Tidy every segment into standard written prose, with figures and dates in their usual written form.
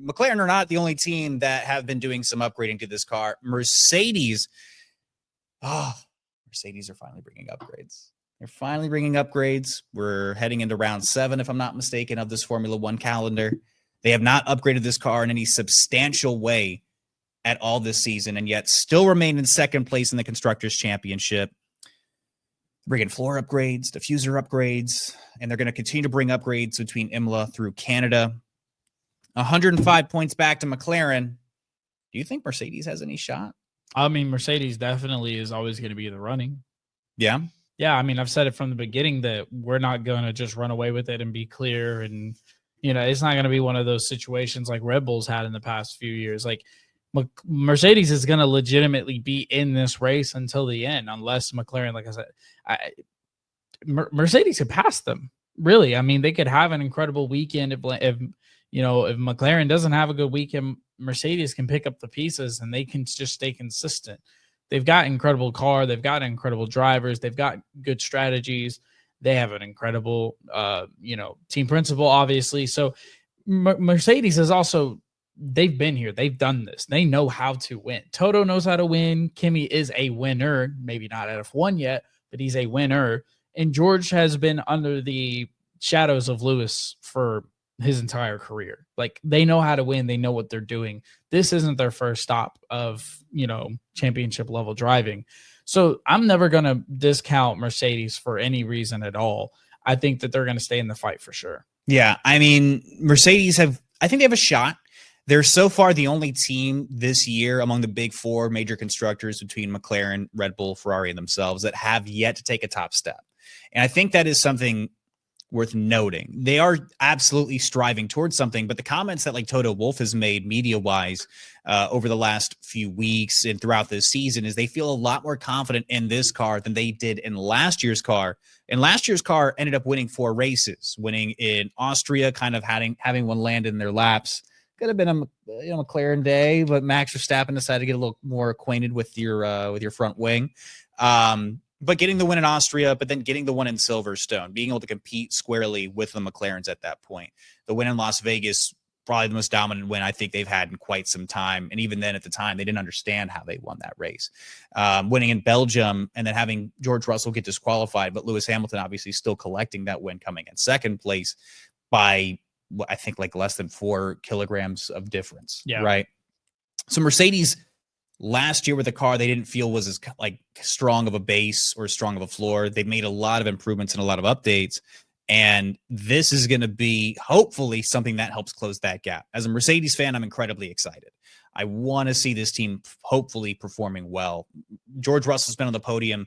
McLaren are not the only team that have been doing some upgrading to this car. Mercedes are finally bringing upgrades. They're finally bringing upgrades. We're heading into round 7, if I'm not mistaken, of this Formula One calendar. They have not upgraded this car in any substantial way at all this season, and yet still remain in second place in the Constructors' Championship. Bringing floor upgrades, diffuser upgrades, and they're going to continue to bring upgrades between Imola through Canada. 105 points back to McLaren. Do you think Mercedes has any shot? I mean, Mercedes definitely is always going to be in the running. Yeah? Yeah, I mean, I've said it from the beginning that we're not going to just run away with it and be clear. And, it's not going to be one of those situations like Red Bull's had in the past few years. Like, Mercedes is going to legitimately be in this race until the end, unless McLaren, like I said, Mercedes could pass them. Really, I mean, they could have an incredible weekend if McLaren doesn't have a good weekend. Mercedes can pick up the pieces and they can just stay consistent. They've got incredible car, they've got incredible drivers, they've got good strategies. They have an incredible, team principal, obviously. So Mercedes is also. They've been here. They've done this. They know how to win. Toto knows how to win. Kimi is a winner. Maybe not at F1 yet, but he's a winner. And George has been under the shadows of Lewis for his entire career. Like, they know how to win. They know what they're doing. This isn't their first stop of, championship level driving. So I'm never going to discount Mercedes for any reason at all. I think that they're going to stay in the fight for sure. Yeah. I mean, Mercedes I think they have a shot. They're so far the only team this year among the big 4 major constructors between McLaren, Red Bull, Ferrari, and themselves that have yet to take a top step. And I think that is something worth noting. They are absolutely striving towards something, but the comments that like Toto Wolff has made media-wise over the last few weeks and throughout this season is they feel a lot more confident in this car than they did in last year's car. And last year's car ended up winning 4 races, winning in Austria, kind of having one land in their laps. Could have been a McLaren day, but Max Verstappen decided to get a little more acquainted with your front wing. But getting the win in Austria, but then getting the one in Silverstone, being able to compete squarely with the McLarens at that point. The win in Las Vegas, probably the most dominant win I think they've had in quite some time. And even then at the time, they didn't understand how they won that race. Winning in Belgium and then having George Russell get disqualified, but Lewis Hamilton obviously still collecting that win, coming in second place by I think like less than 4 kilograms of difference. Yeah. Right. So Mercedes last year with a car they didn't feel was as like strong of a base or strong of a floor. They made a lot of improvements and a lot of updates. And this is going to be hopefully something that helps close that gap. As a Mercedes fan, I'm incredibly excited. I want to see this team hopefully performing well. George Russell's been on the podium,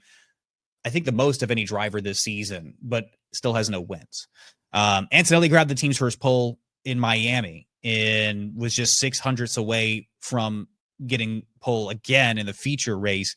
I think the most of any driver this season, but still has no wins. Antonelli grabbed the team's first pole in Miami and was just 600ths away from getting pole again in the feature race.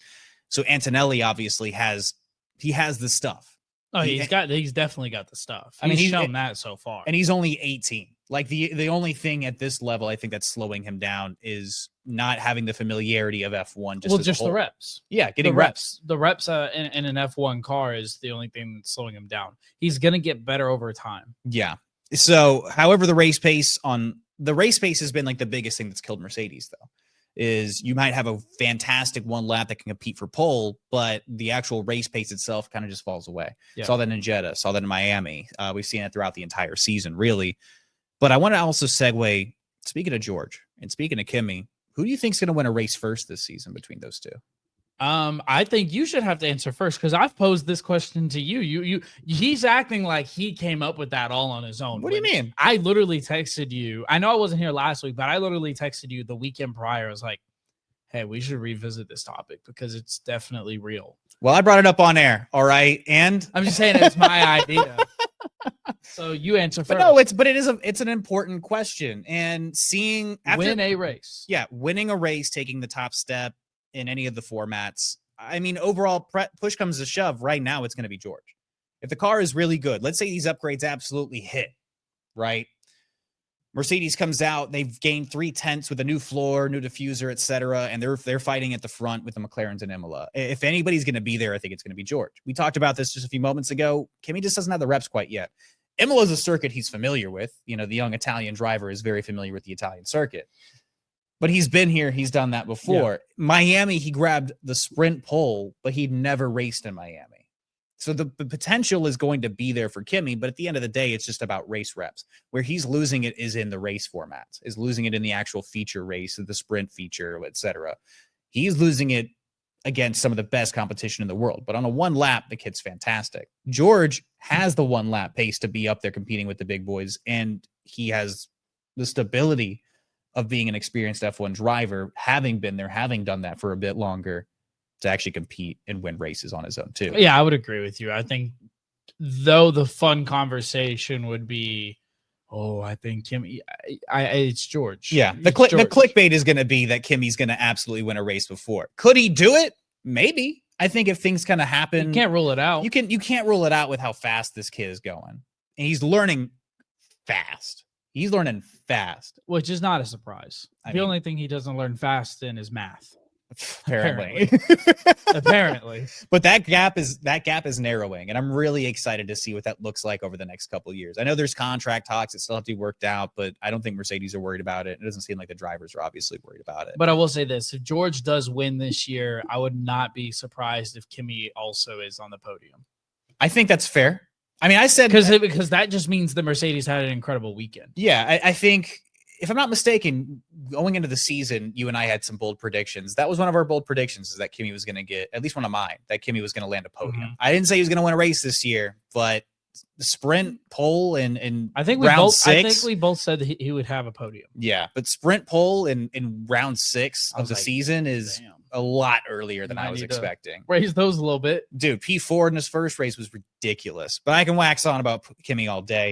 So Antonelli obviously has the stuff. Oh, he's definitely got the stuff. He's shown that so far. And he's only 18. Like the only thing at this level I think that's slowing him down is not having the familiarity of F1. Just the reps. Yeah, getting reps. The reps in an F1 car is the only thing that's slowing him down. He's going to get better over time. Yeah. So, however, the race pace has been like the biggest thing that's killed Mercedes, though. Is you might have a fantastic one lap that can compete for pole, but the actual race pace itself kind of just falls away. Yeah. Saw that in Jeddah, saw that in Miami. We've seen it throughout the entire season, really. But I want to also segue, speaking of George and speaking of Kimi, who do you think is going to win a race first this season between those two? I think you should have to answer first because I've posed this question to you. He's acting like he came up with that all on his own. What do you mean? I literally texted you. I know I wasn't here last week, but I literally texted you the weekend prior. I was like, hey, we should revisit this topic because it's definitely real. Well, I brought it up on air. All right. And I'm just saying it's my idea. So you answer first. But no, it's an important question. And win a race. Yeah, winning a race, taking the top step in any of the formats. I mean, overall, push comes to shove. Right now, it's going to be George. If the car is really good, let's say these upgrades absolutely hit, right? Mercedes comes out, they've gained 3/10 with a new floor, new diffuser, etc., and they're fighting at the front with the McLarens and Imola. If anybody's going to be there, I think it's going to be George. We talked about this just a few moments ago. Kimi just doesn't have the reps quite yet. Imola is a circuit he's familiar with. You know, the young Italian driver is very familiar with the Italian circuit. But he's been here. He's done that before. Yeah. Miami, he grabbed the sprint pole, but he'd never raced in Miami. So the potential is going to be there for Kimi, but at the end of the day, it's just about race reps. Where he's losing it is in the race formats, is losing it in the actual feature race, the sprint feature, etc. He's losing it against some of the best competition in the world. But on a one lap, the kid's fantastic. George has the one lap pace to be up there competing with the big boys, and he has the stability of being an experienced F1 driver, having been there, having done that for a bit longer, to actually compete and win races on his own too. Yeah, I would agree with you. I think, though, the fun conversation would be, I think Kimi, it's George. Yeah, the clickbait is going to be that Kimi's going to absolutely win a race before. Could he do it? Maybe. I think if things kind of happen, you can't rule it out. You can't rule it out with how fast this kid is going, and he's learning fast. He's learning fast, which is not a surprise. The only thing he doesn't learn fast in is math. Apparently. Apparently. But that gap is narrowing, and I'm really excited to see what that looks like over the next couple of years. I know there's contract talks that still have to be worked out, but I don't think Mercedes are worried about it. It doesn't seem like the drivers are obviously worried about it. But I will say this, if George does win this year, I would not be surprised if Kimi also is on the podium. I think that's fair. I mean, I said because that just means the Mercedes had an incredible weekend. Yeah, I think, if I'm not mistaken, going into the season, you and I had some bold predictions. That was one of our bold predictions, is that Kimi was going to get, at least one of mine, that Kimi was going to land a podium. Mm-hmm. I didn't say he was going to win a race this year, but the sprint pole in I think round 6. I think we both said that he would have a podium. Yeah, but sprint pole in round 6 of the season is a lot earlier than I was expecting. Raise those a little bit. Dude, P4 in his first race was ridiculous. But I can wax on about Kimi all day.